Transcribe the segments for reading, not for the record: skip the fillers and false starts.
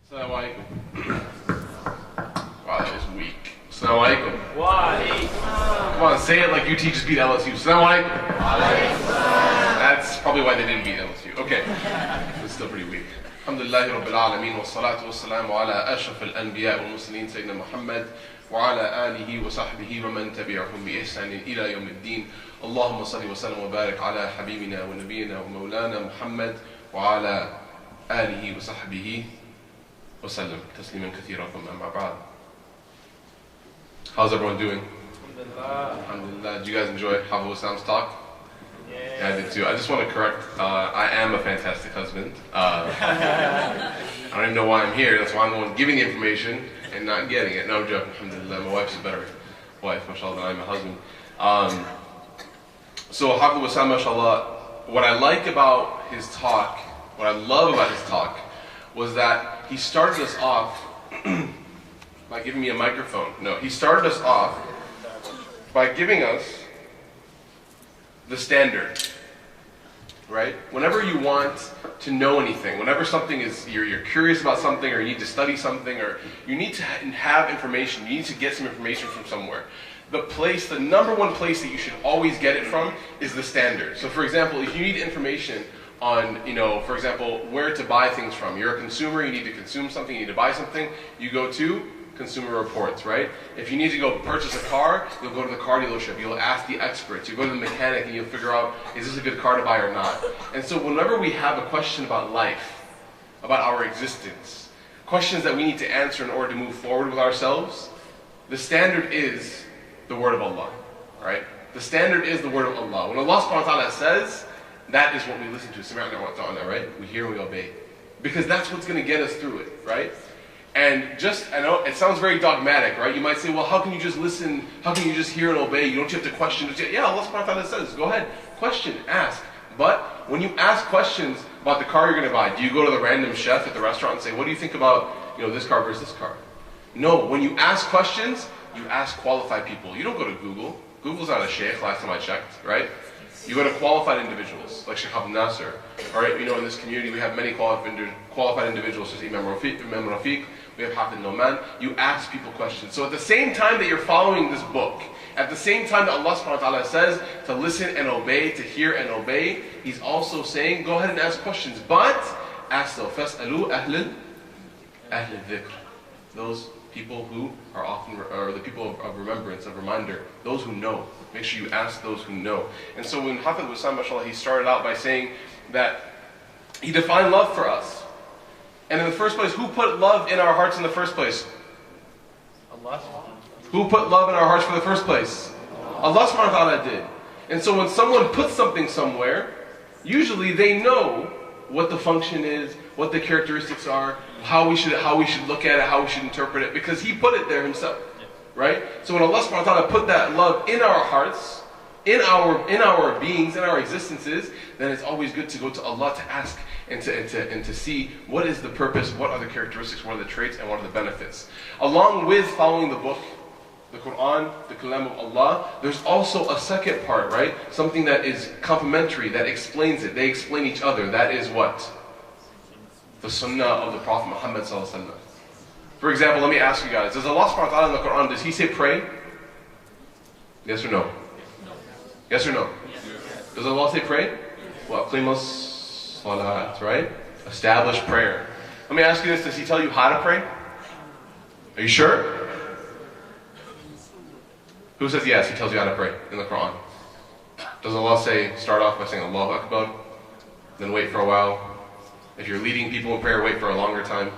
Assalamu alaikum. Wow, that was weak. Assalamu alaikum. Come on, say it like you teachers beat LSU. Assalamu alaikum. That's probably why they didn't beat LSU. Okay. It's still pretty weak. Alhamdulillahi Rabbil Alameen wa salatu wa salamu ala ashraf al-anbiya wal muslimin Sayyidina Muhammad wa ala alihi wa sahbihi wa man tabi'ahum bi ihsanin ila yawm al-din. Allahumma salli wa sallam wa barik ala habibina wa nabiyyina wa maulana Muhammad wa ala alihi wa sahbihi wa sallam tasliman kathira amma ba'd. How's everyone doing? Alhamdulillah. Did you guys enjoy Hafiz Islam's talk? Yeah, I did too. I just want to correct, I am a fantastic husband. I don't even know why I'm here. That's why I'm the one giving the information and not getting it. No, I'm joking. Alhamdulillah. My wife's a better wife, mashallah, than I'm a husband. So Hafiz Islam, mashallah, what I like about his talk, what I love about his talk, was that he started us off by giving me a microphone. No, he started us off by giving us the standard, right? Whenever you want to know anything, whenever something is, you're curious about something, or you need to study something, or you need to have information, you need to get some information from somewhere, the number one place that you should always get it from is the standard. So for example, if you need information on, for example, where to buy things from, you're a consumer, you need to consume something, you need to buy something, you go to Consumer Reports, right? If you need to go purchase a car, you'll go to the car dealership, you'll ask the experts, you go to the mechanic and you'll figure out, is this a good car to buy or not? And so whenever we have a question about life, about our existence, questions that we need to answer in order to move forward with ourselves, the standard is the word of Allah, right? The standard is the word of Allah. When Allah subhanahu wa ta'ala says, that is what we listen to, right? We hear and we obey. Because that's what's going to get us through it, right? And I know it sounds very dogmatic, right? You might say, well, how can you just listen? How can you just hear and obey? You don't have to question. Yeah, Allah subhanahu wa ta'ala says, go ahead, question, ask. But when you ask questions about the car you're going to buy, do you go to the random chef at the restaurant and say, what do you think about, this car versus this car? No, when you ask questions, you ask qualified people. You don't go to Google. Google's not a sheikh, last time I checked, right? You go to qualified individuals, like Sheikh Abdel. All right, in this community we have many qualified individuals, such as Imam Rafiq, we have Hafiz Rahman. You ask people questions. So at the same time that you're following this book, at the same time that Allah subhanahu wa ta'ala says to listen and obey, to hear and obey, He's also saying, go ahead and ask questions. But, ask though, فَاسْأَلُوا أَهْلَ الذِّكْرِ. Those people who are or the people of remembrance, of reminder, those who know. Make sure you ask those who know. And so when Hafiz Islam, mashallah, he started out by saying that he defined love for us. And in the first place, who put love in our hearts in the first place? Allah. Who put love in our hearts for the first place? Allah subhanahu wa ta'ala did. And so when someone puts something somewhere, usually they know what the function is, what the characteristics are, how we should look at it, how we should interpret it, because He put it there Himself. Right? So when Allah subhanahu wa ta'ala put that love in our hearts, in our beings, in our existences, then it's always good to go to Allah to ask and to see what is the purpose, what are the characteristics, what are the traits, and what are the benefits. Along with following the book, the Quran, the Kalam of Allah, there's also a second part, right? Something that is complementary, that explains it. They explain each other. That is what? The Sunnah of the Prophet Mohammed S.A.W.W. For example, let me ask you guys, does Allah subhanahu wa ta'ala in the Quran, does He say pray? Yes or no? Yes or no? Does Allah say pray? Well, aqimus salat, right? Establish prayer. Let me ask you this, does He tell you how to pray? Are you sure? Who says yes, He tells you how to pray in the Quran? Does Allah say, start off by saying Allahu Akbar, then wait for a while? If you're leading people in prayer, wait for a longer time.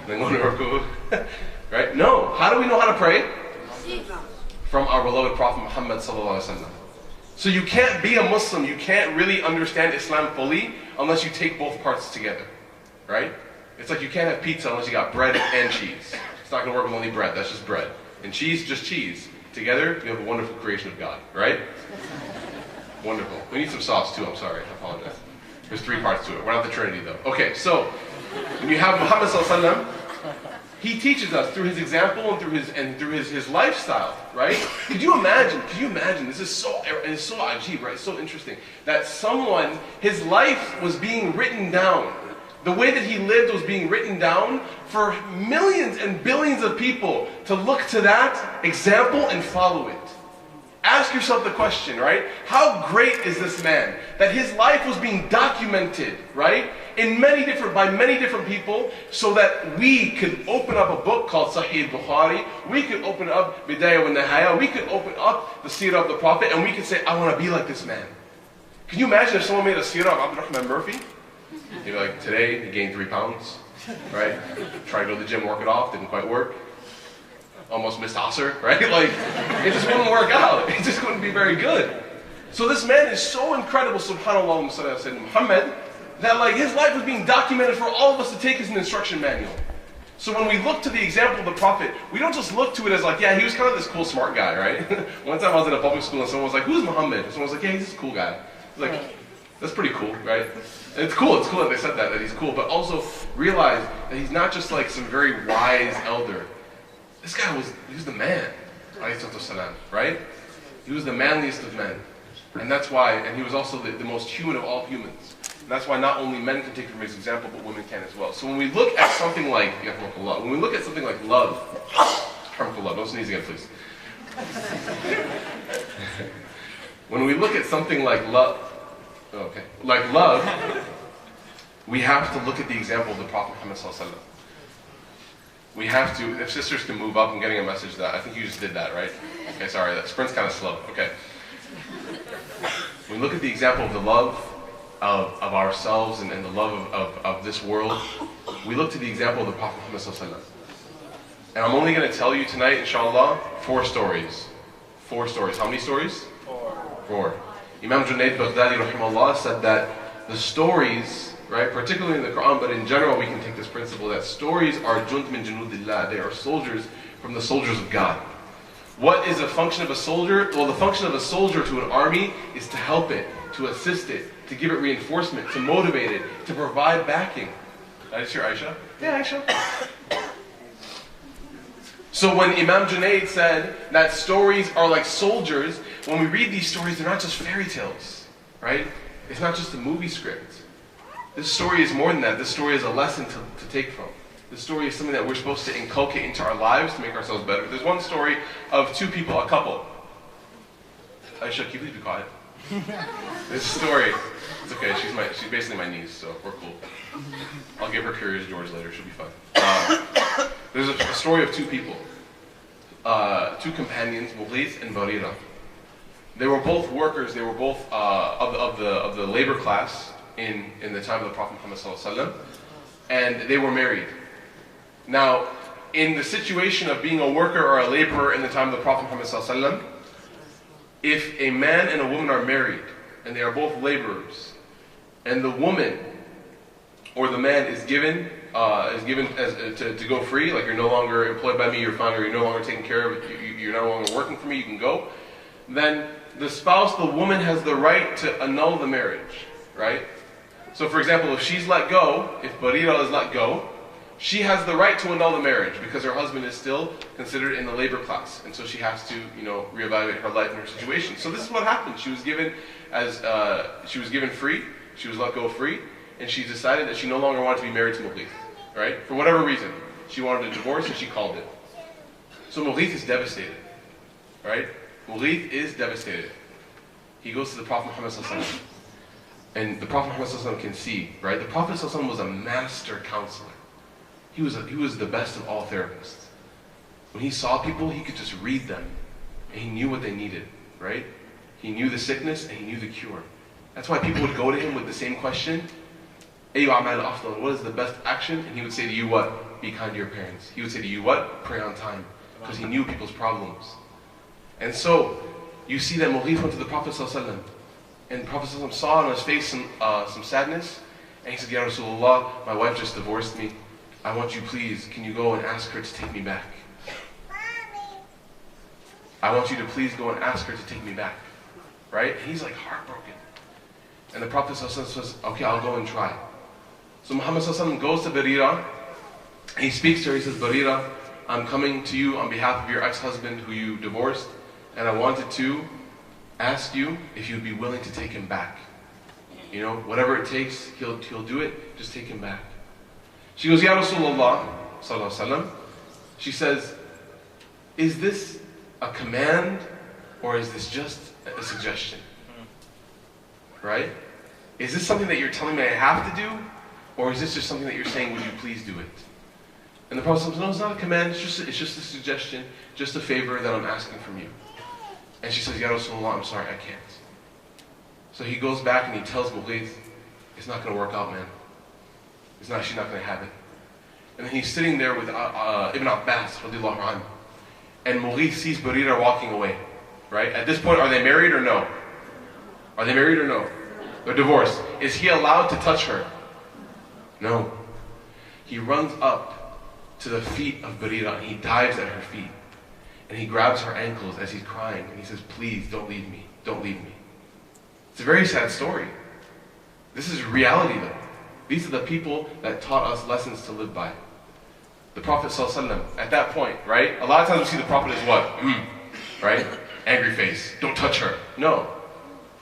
Then go to ruku. Right? No. How do we know how to pray? From our beloved Prophet Mohammed S.A.W.W. So you can't be a Muslim, you can't really understand Islam fully unless you take both parts together. Right? It's like you can't have pizza unless you got bread and cheese. It's not going to work with only bread, that's just bread. And cheese, just cheese. Together, you have a wonderful creation of God. Right? Wonderful. We need some sauce too, I'm sorry. I apologize. There's 3 parts to it. We're not the Trinity though. Okay, so when you have Muhammad S.A.W.W, he teaches us through his example and through his lifestyle, right? Could you imagine? This is so ajib, right? So interesting that someone, his life was being written down The way that he lived was being written down for millions and billions of people to look to that example and follow it. Ask yourself the question, right? How great is this man that his life was being documented, right? By many different people, so that we could open up a book called Sahih Bukhari, we could open up Bidayah wa Nihaya, we could open up the Seerah of the Prophet, and we could say, I want to be like this man. Can you imagine if someone made a Seerah of Rahman Murphy? You'd be like, today he gained 3 pounds, right? Tried to go to the gym, work it off, didn't quite work. Almost missed Asr, right? Like, it just wouldn't work out. It just wouldn't be very good. So this man is so incredible, subhanAllah, Muhammad, that like his life was being documented for all of us to take as an instruction manual. So when we look to the example of the Prophet, we don't just look to it as like, yeah, he was kind of this cool, smart guy, right? One time I was in a public school and someone was like, who's Muhammad? And someone was like, yeah, he's this cool guy. I was like, that's pretty cool, right? And it's cool that they said that he's cool, but also realize that he's not just like some very wise elder. This guy he was the man, right? He was the manliest of men. And that's why, and he was also the most human of all humans. And that's why not only men can take from his example, but women can as well. So when we look at something like, love, don't sneeze again, please. When we look at something like love, we have to look at the example of the Prophet Mohammed S.A.W.W. We have to, if sisters can move up, I'm getting a message that, I think you just did that, right? Okay, sorry, that sprint's kind of slow, okay. When we look at the example of the love of ourselves and the love of this world, we look to the example of the Prophet Muhammad S.A.W.W. And I'm only going to tell you tonight, inshallah, 4 stories. 4 stories. How many stories? 4. Imam Junaid Baghdadi rahimahullah said that the stories, right, particularly in the Quran, but in general we can take this principle that stories are junt min junudillah. They are soldiers from the soldiers of God. What is a function of a soldier? Well, the function of a soldier to an army is to help it, to assist it, to give it reinforcement, to motivate it, to provide backing. That is your Aisha? Yeah, Aisha. So when Imam Junaid said that stories are like soldiers, when we read these stories, they're not just fairy tales, right? It's not just a movie script. This story is more than that. This story is a lesson to take from. This story is something that we're supposed to inculcate into our lives to make ourselves better. There's one story of 2 people, a couple. Aisha, can you please be quiet? There's a story. It's okay, she's basically my niece, so we're cool. I'll give her Curious George later, she'll be fine. There's a story of 2 people. 2 companions, Mughith and Barira. They were both workers, they were both of the labor class in the time of the Prophet Muhammad S.A.W.W. And they were married. Now, in the situation of being a worker or a laborer in the time of the Prophet Muhammad S.A.W.W., if a man and a woman are married, and they are both laborers, and the woman or the man is given to go free, like you're no longer employed by me, you're fine, or you're no longer taken care of, you're no longer working for me, you can go, then the spouse, the woman, has the right to annul the marriage, right? So for example, if she's let go, if Barira is let go, she has the right to annul the marriage because her husband is still considered in the labor class, and so she has to, reevaluate her life and her situation. So this is what happened. She was given free. She was let go free, and she decided that she no longer wanted to be married to Mughith, right? For whatever reason, she wanted a divorce, and she called it. So Mughith is devastated, right? Mughith is devastated. He goes to the Prophet Muhammad S.A.W.W. And the Prophet Muhammad S.A.W.W. can see, right? The Prophet S.A.W.W. was a master counselor. He was the best of all therapists. When he saw people, he could just read them. And he knew what they needed, right? He knew the sickness and he knew the cure. That's why people would go to him with the same question. What is the best action? And he would say to you what? Be kind to your parents. He would say to you what? Pray on time. Because he knew people's problems. And so, you see that Mughith went to the Prophet ﷺ, and the Prophet ﷺ saw on his face some sadness, and he said, Ya Rasulullah, my wife just divorced me. I want you, please, can you go and ask her to take me back? I want you to please go and ask her to take me back. Right? And he's like heartbroken. And the Prophet ﷺ says, okay, I'll go and try. So Muhammad ﷺ goes to Barira, and he speaks to her. He says, Barira, I'm coming to you on behalf of your ex-husband who you divorced, and I wanted to ask you if you'd be willing to take him back. Whatever it takes, he'll do it, just take him back. She goes, Ya Rasulullah, sallallahu alaihi wasallam. She says, is this a command or is this just a suggestion? Right? Is this something that you're telling me I have to do? Or is this just something that you're saying, would you please do it? And the Prophet says, no, it's not a command, it's just a suggestion, just a favor that I'm asking from you. And she says, Ya Rasulullah, I'm sorry, I can't. So he goes back and he tells Mughith, it's not going to work out, man. She's not going to have it. And then he's sitting there with Ibn Abbas, radiallahu anhu. And Mughith sees Barira walking away. Right? At this point, are they married or no? Are they married or no? They're divorced. Is he allowed to touch her? No. He runs up to the feet of Barira and he dives at her feet. And he grabs her ankles as he's crying and he says, please don't leave me. Don't leave me. It's a very sad story. This is reality though. These are the people that taught us lessons to live by. The Prophet ﷺ, at that point, right? A lot of times we see the Prophet as what? Right? Angry face. Don't touch her. No.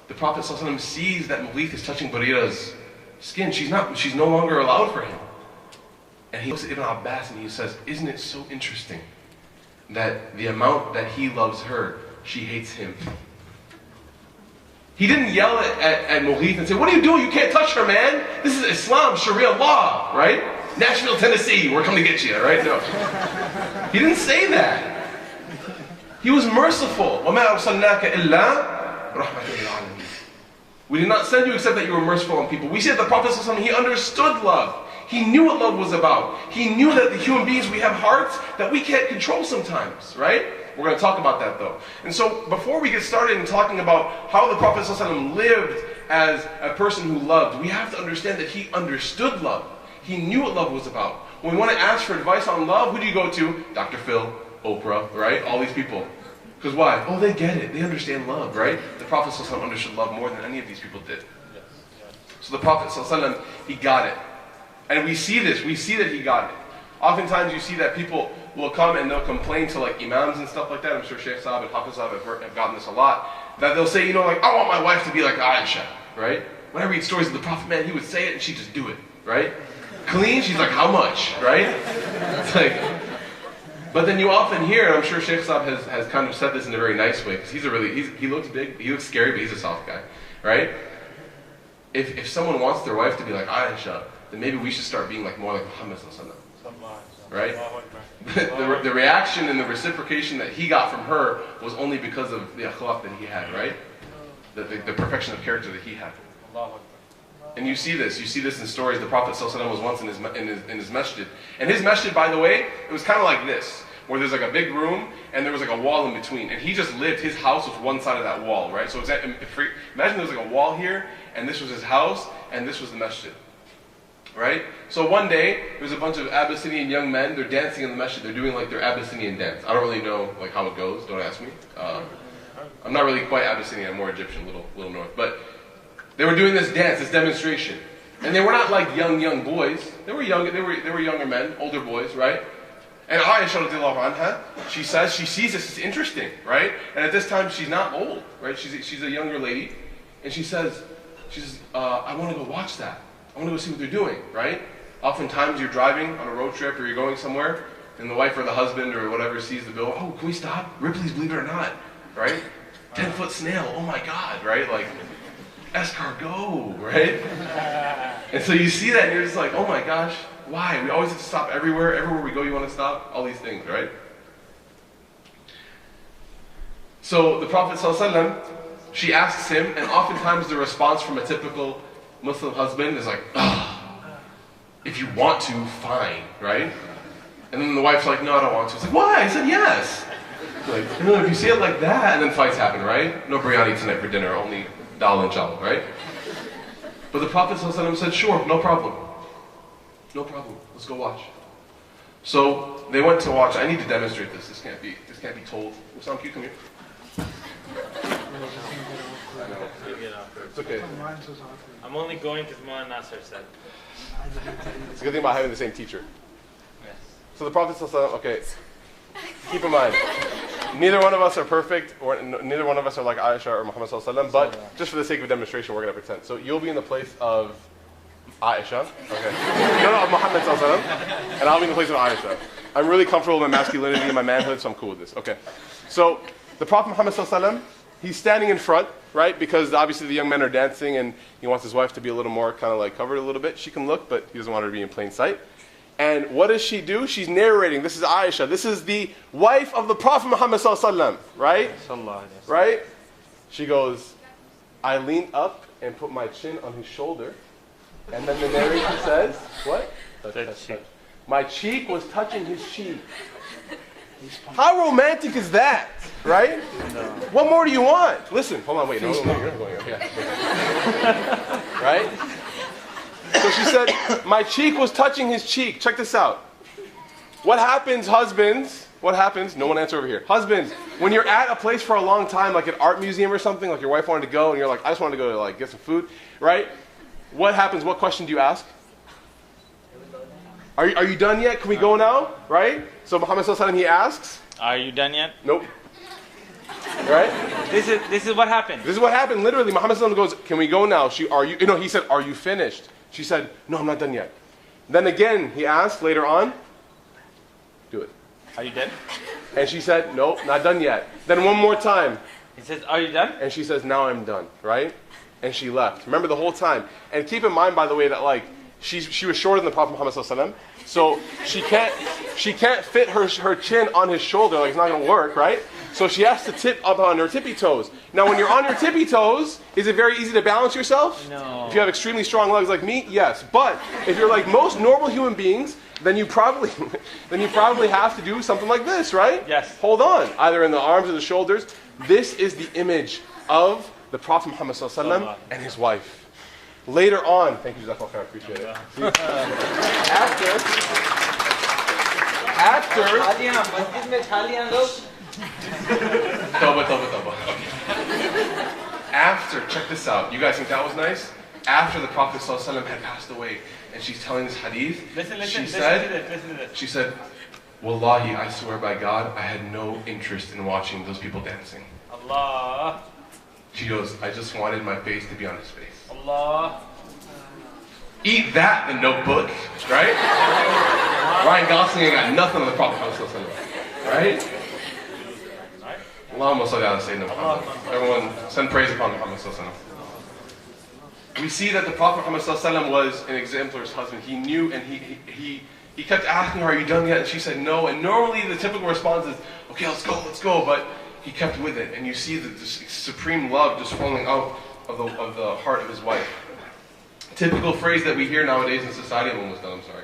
The Prophet ﷺ sees that Mughith is touching Barira's skin. She's no longer allowed for him. And he looks at Ibn Abbas and he says, isn't it so interesting that the amount that he loves her, she hates him? He didn't yell at Mughith and say, what are you doing? You can't touch her, man. This is Islam, Sharia law, right? Nashville, Tennessee, we're coming to get you, right? No. He didn't say that. He was merciful. وَمَا أَرْسَلْنَاكَ إِلَّا رَحْمَةً لِلْعَالَمِينَ. We did not send you except that you were merciful on people. We see that the Prophet ﷺ, he understood love. He knew what love was about. He knew that the human beings, we have hearts that we can't control sometimes, right? We're going to talk about that though. And so before we get started in talking about how the Prophet ﷺ lived as a person who loved, we have to understand that he understood love. He knew what love was about. When we want to ask for advice on love, who do you go to? Dr. Phil, Oprah, right? All these people. Because why? Oh, they get it. They understand love, right? The Prophet ﷺ understood love more than any of these people did. So the Prophet ﷺ, he got it. And we see this. We see that he got it. Oftentimes you see that people will come and they'll complain to like imams and stuff like that. I'm sure Sheikh Saab and Hafiz Saab have gotten this a lot. That they'll say, you know, like, I want my wife to be like Aisha, right? When I read stories of the Prophet, man, he would say it and she'd just do it, right? Clean, she's like, how much, right? It's like, but then you often hear, and I'm sure Sheikh Saab has kind of said this in a very nice way, because he looks big, he looks scary, but he's a soft guy, right? If someone wants their wife to be like Aisha, then maybe we should start being like more like Muhammad S.A.W.W. Right? The reaction and the reciprocation that he got from her was only because of the akhlaq that he had, right? The perfection of character that he had. And you see this in stories. The Prophet ﷺ was once in his masjid. And his masjid, by the way, it was kind of like this, where there's like a big room and there was like a wall in between. And he just lived, his house was one side of that wall, right? So imagine there was like a wall here, and this was his house, and this was the masjid. Right? So one day, there was a bunch of Abyssinian young men, they're dancing in the masjid, they're doing like their Abyssinian dance. I don't really know like how it goes, don't ask me. I'm not really quite Abyssinian, I'm more Egyptian, little north. But they were doing this dance, this demonstration. And they were not like young boys. They were younger men, older boys, right? And Aisha radiallahu anha, she says, she sees this, it's interesting, right? And at this time, she's not old, right? She's a younger lady. And she says, I want to go watch that. I want to go see what they're doing, right? Oftentimes you're driving on a road trip or you're going somewhere and the wife or the husband or whatever sees the bill. Oh, can we stop? Ripley's Believe It or Not, right? 10-foot snail, oh my God, right? Like, escargot, right? And so you see that and you're just like, oh my gosh, why? We always have to stop everywhere. Everywhere we go you want to stop? All these things, right? So the Prophet ﷺ, she asks him, and oftentimes the response from a typical Muslim husband is like, if you want to, fine, right? And then the wife's like, no, I don't want to. It's like, why? I said yes. Like, no, if you say it like that, and then fights happen, right? No biryani tonight for dinner, only dal and chawal, right? But the Prophet ﷺ said, sure, no problem. No problem, let's go watch. So they went to watch. I need to demonstrate this. This can't be told. Sam, can you come here? I know. It's okay. I'm only going because Mohan Nasser said. It's a good thing about having the same teacher. Yes. So the Prophet ﷺ, okay, keep in mind, neither one of us are perfect, or neither one of us are like Aisha or Muhammad ﷺ, but just for the sake of demonstration, we're going to pretend. So you'll be in the place of Aisha. Okay. No, Muhammad S.A.W.W. And I'll be in the place of Aisha. I'm really comfortable with my masculinity and my manhood, so I'm cool with this. Okay. So the Prophet Mohammed S.A.W.W, he's standing in front, right? Because obviously the young men are dancing and he wants his wife to be a little more kind of like covered a little bit. She can look, but he doesn't want her to be in plain sight. And what does she do? She's narrating. This is Aisha. This is the wife of the Prophet Muhammad S.A.W., right? Right? She goes, I leaned up and put my chin on his shoulder. And then the narrator says, what? Touch. My cheek was touching his cheek. How romantic is that? Right? No. What more do you want? Listen, hold on, wait. No, you're not going. Okay. Right? So she said, my cheek was touching his cheek. Check this out. What happens, husbands? What happens? No one answer over here. Husbands, when you're at a place for a long time, like an art museum or something, like your wife wanted to go, and you're like, I just wanted to go to like get some food, right? What happens? What question do you ask? Are you done yet? Can we go now? Right? So Muhammad S.A.W. he asks. Are you done yet? Nope. Right? This is what happened. This is what happened. Literally, Muhammad S.A.W. goes, can we go now? He said, are you finished? She said, no, I'm not done yet. Then again, he asked later on, do it. Are you done? And she said, nope, not done yet. Then one more time. He says, are you done? And she says, now I'm done, right? And she left. Remember the whole time. And keep in mind, by the way, that like she was shorter than the Prophet Muhammad S.A.W., so she can't fit her chin on his shoulder. Like it's not going to work, right? So she has to tip up on her tippy toes. Now, when you're on your tippy toes, is it very easy to balance yourself? No. If you have extremely strong legs like me, yes. But if you're like most normal human beings, then you probably have to do something like this, right? Yes. Hold on, either in the arms or the shoulders. This is the image of the Prophet Muhammad S.A.W. and his wife. Later on, thank you, Jazakallah khair, I appreciate it. After, check this out. You guys think that was nice? After the Prophet ﷺ had passed away, and she's telling this hadith, she said, Wallahi, I swear by God, I had no interest in watching those people dancing. Allah. She goes, I just wanted my face to be on his face. Allah. Eat that, The Notebook, right? Ryan Gosling ain't got nothing on the Prophet ﷺ, right? Allahumma salli ala Sayyidina Muhammad. Everyone, send praise upon Muhammad ﷺ. We see that the Prophet Muhammad ﷺ was an exemplary husband. He knew, and he kept asking her, are you done yet? And she said no. And normally the typical response is, okay, let's go. But he kept with it. And you see the supreme love just flowing out of the heart of his wife. Typical phrase that we hear nowadays in society. I'm almost done, I'm sorry.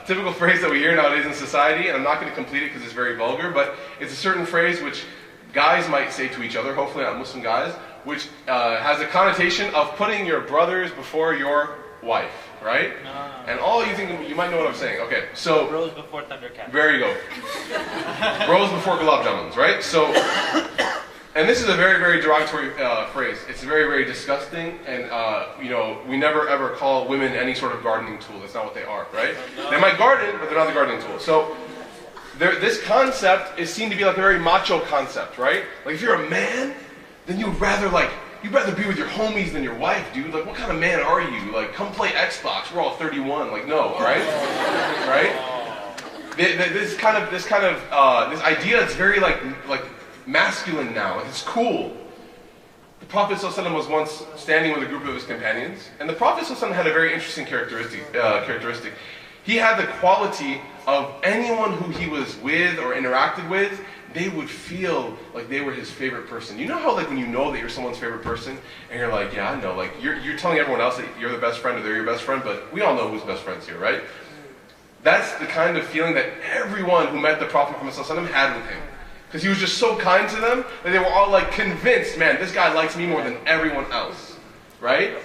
Typical phrase that we hear nowadays in society, and I'm not going to complete it because it's very vulgar, but it's a certain phrase which guys might say to each other, hopefully not Muslim guys, which has a connotation of putting your brothers before your wife, right? No. And all you think, you might know what I'm saying. Okay, so... Rose before Thundercat. There you go. Rose before gulab jamuns, right? So... And this is a very, very derogatory phrase. It's very, very disgusting, and we never ever call women any sort of gardening tool. That's not what they are, right? No. They might garden, but they're not the gardening tool. So, this concept is seen to be like a very macho concept, right? Like if you're a man, then you'd rather be with your homies than your wife, dude. Like, what kind of man are you? Like, come play Xbox. We're all 31. Like, no, right? Right? This idea is very like masculine now. Like, it's cool. The Prophet ﷺ was once standing with a group of his companions, and the Prophet ﷺ had a very interesting characteristic. He had the quality of anyone who he was with or interacted with, they would feel like they were his favorite person. You know how like when you know that you're someone's favorite person, and you're like, yeah, I know, like you're telling everyone else that you're the best friend or they're your best friend, but we all know who's best friends here, right? That's the kind of feeling that everyone who met the Prophet Muhammad ﷺ had with him. Because he was just so kind to them that they were all like convinced, man, this guy likes me more than everyone else, right?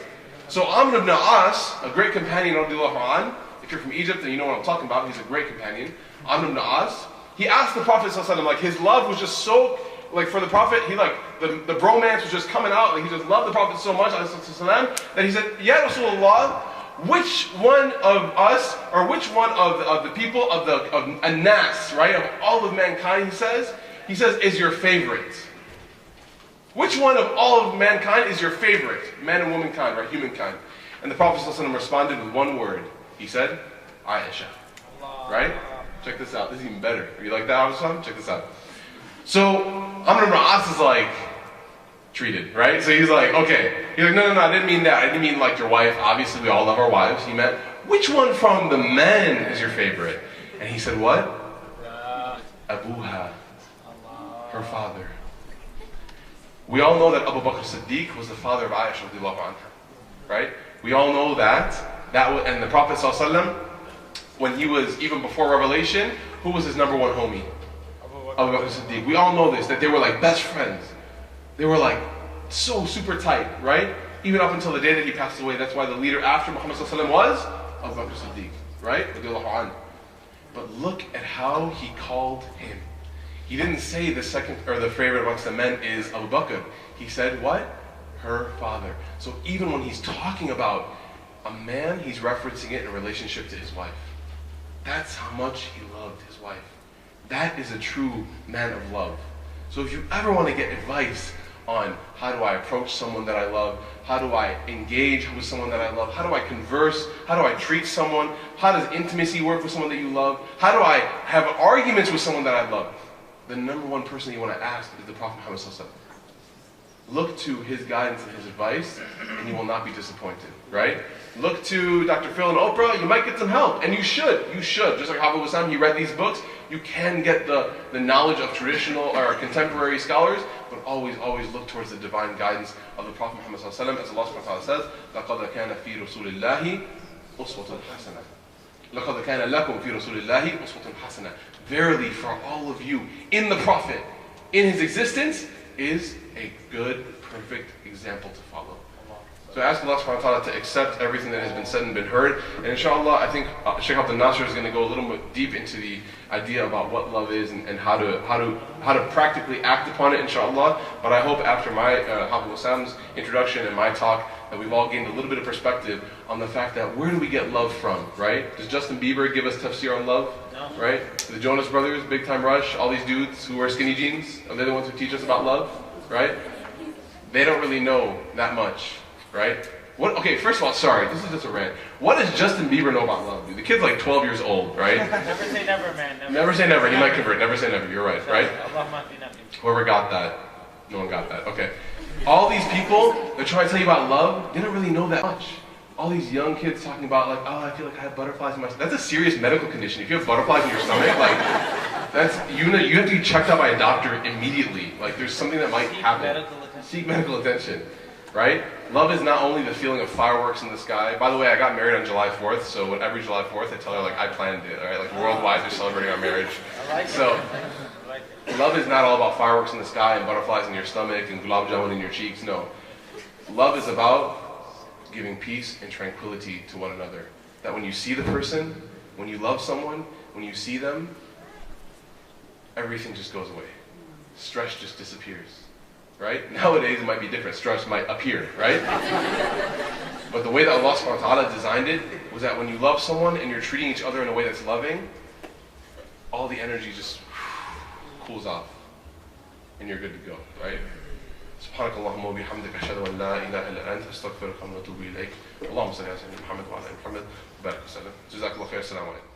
So Amr ibn As, a great companion, radiallahu anh, if you're from Egypt and you know what I'm talking about, he's a great companion. Amr ibn As, he asked the Prophet ﷺ, like his love was just so, like for the Prophet, he like, the bromance was just coming out, like he just loved the Prophet so much, ﷺ, that he said, Ya Rasulullah, which one of us, or which one of the people of Anas, right, of all of mankind, he says, is your favorite? Which one of all of mankind is your favorite? Man and womankind, right? Humankind. And the Prophet ﷺ responded with one word. He said, Aisha. Right? Check this out. This is even better. You like that, Abdel? Check this out. So, Amr ibn As is like, treated, right? So he's like, okay. He's like, no, I didn't mean that. I didn't mean like your wife. Obviously, we all love our wives. He meant, which one from the men is your favorite? And he said, what? Abuha. Her father. We all know that Abu Bakr Siddiq was the father of Aisha radiallahu anha, right? We all know that. And the Prophet ﷺ, when he was, even before Revelation, who was his number one homie? Abu Bakr Siddiq. We all know this, that they were like best friends. They were like so super tight, right? Even up until the day that he passed away. That's why the leader after Muhammad ﷺ was Abu Bakr Siddiq, right? Radiallahu anhu. But look at how he called him. He didn't say the second or the favorite amongst the men is Abu Bakr. He said what? Her father. So even when he's talking about a man, he's referencing it in relationship to his wife. That's how much he loved his wife. That is a true man of love. So if you ever want to get advice on how do I approach someone that I love, how do I engage with someone that I love, how do I converse, how do I treat someone, how does intimacy work with someone that you love, how do I have arguments with someone that I love, the number one person you want to ask is the Prophet Mohammed S.A.W.W. Look to his guidance and his advice, and you will not be disappointed, right? Look to Dr. Phil and Oprah, you might get some help, and you should. Just like Hafiz Wassam, he read these books, you can get the knowledge of traditional or contemporary scholars, but always look towards the divine guidance of the Prophet Muhammad ﷺ, as Allah subhanahu wa ta'ala says, لَقَدْ كَانَ فِي رَسُولِ اللَّهِ أُسْوَةٌ حَسَنَةٌ لَقَدْ كَانَ لَكُمْ فِي رَسُولِ اللَّهِ أُسْوَةٌ حَسَنَةٌ. Verily, for all of you, in the Prophet, in his existence, is a good, perfect example to follow. So I ask Allah subhanahu wa ta'ala to accept everything that has been said and been heard. And inshallah, I think Sheikh Abdel Nasser is going to go a little bit deep into the idea about what love is and how to practically act upon it, inshallah. But I hope after my Hafiz Wassam's introduction and my talk that we've all gained a little bit of perspective on the fact that where do we get love from, right? Does Justin Bieber give us tafsir on love? No. Right? The Jonas Brothers, Big Time Rush, all these dudes who wear skinny jeans, are they the ones who teach us about love? Right? They don't really know that much, right? Okay, first of all, sorry, this is just a rant. What does Justin Bieber know about love, dude? The kid's like 12 years old, right? Never say never, man. Never say never. He might convert. Never say never. You're right? Whoever got that, no one got that. Okay. All these people that try to tell you about love, they don't really know that much. All these young kids talking about like, oh, I feel like I have butterflies in my stomach. That's a serious medical condition. If you have butterflies in your stomach, like, that's you have to be checked out by a doctor immediately. Like, there's something that might happen. Seek medical attention, right? Love is not only the feeling of fireworks in the sky. By the way, I got married on July 4th, so every July 4th I tell her like I planned it. All right, like worldwide they're celebrating our marriage. So, love is not all about fireworks in the sky and butterflies in your stomach and gulab jamun in your cheeks. No, love is about giving peace and tranquility to one another. That when you see the person, when you love someone, when you see them, everything just goes away. Stress just disappears, right? Nowadays it might be different. Stress might appear, right? But the way that Allah subhanahu wa ta'ala designed it was that when you love someone and you're treating each other in a way that's loving, all the energy just cools off and you're good to go, right? سبحانك اللهم وبحمدك أشهد أن لا إله إلا أنت أستغفرك وأتوب إليك اللهم صل على سيدنا محمد وعلى آل محمد وبارك وسلم جزاك الله خير السلام عليكم